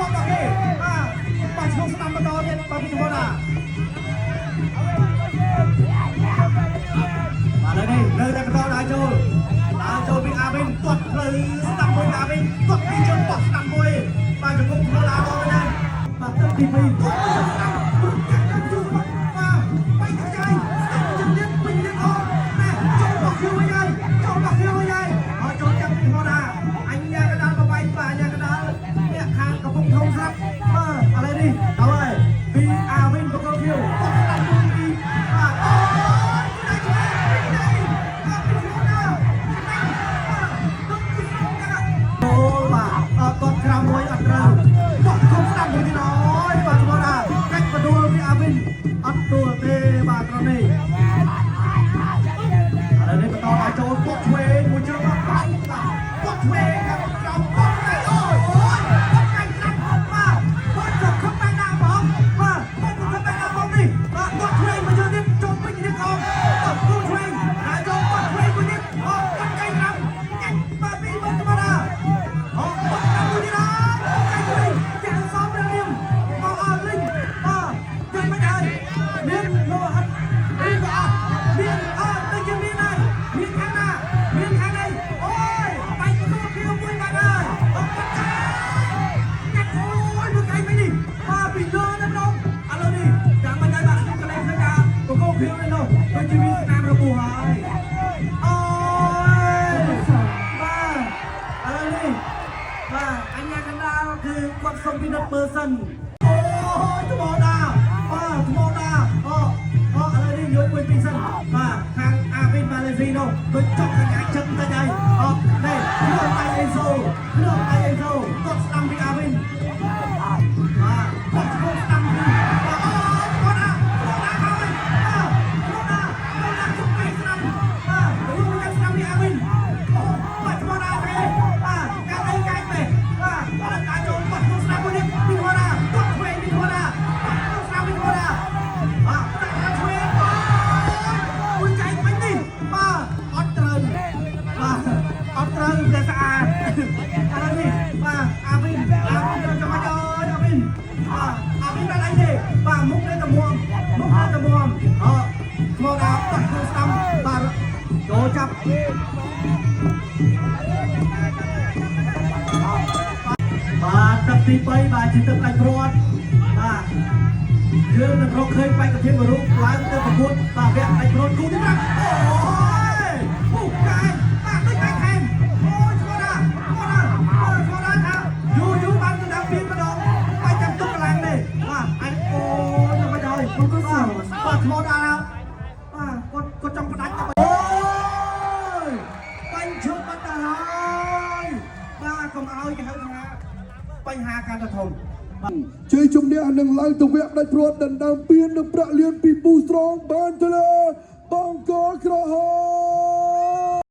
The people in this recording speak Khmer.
Kok pakai pas lu senam betul dia bagi bola. Malah ni, dah betul Lajul. Lajul bin Abin tuat senam boy Abin tuat pijon tuat senam boy. Pas cukup bola awalnya. Patut dipi. Person. Oh, tomorrow now. Tomorrow now. Ở đây nhớ quên pin sân. Hàng Avin Valentino. Tôi chọn cái chân tay đây. Đây, đưa tay Enzo. Tốt năm bị Avin. Tốt năm bị.ទី3បាទជាទឹកផ្លាច់ព្រាត់បាទយើងនឹងរកឃើញបេក្ខភាពមួយរូបឡើងទៅប្រកួតបាទវគ្គផ្លាច់ព្រាត់គូទី5អូយពុកកាយបាទដូចបែកខែមអូយឈ្មោះណាថាយូបានទៅដល់ពីម្ដងបាយចាំទុកកន្លែងនេះបាទអញអូយទៅមិនហើយខ្ញុំក៏បាទឈ្មោះណាបាទគាត់ចង់ផ្ដាច់ទៅអូយបាញ់ឈប់បាត់ទៅហើយបាទកុំឲ្យគេហៅថាបញ្ហាការទៅធំជ័យជំនះនឹងឡើងទៅវគ្គផ្ដាច់ព្រាត់ដណ្ដើមពាននិងប្រាក់លានពីពូស្រងបានទៅលើបង្គោលក្រហម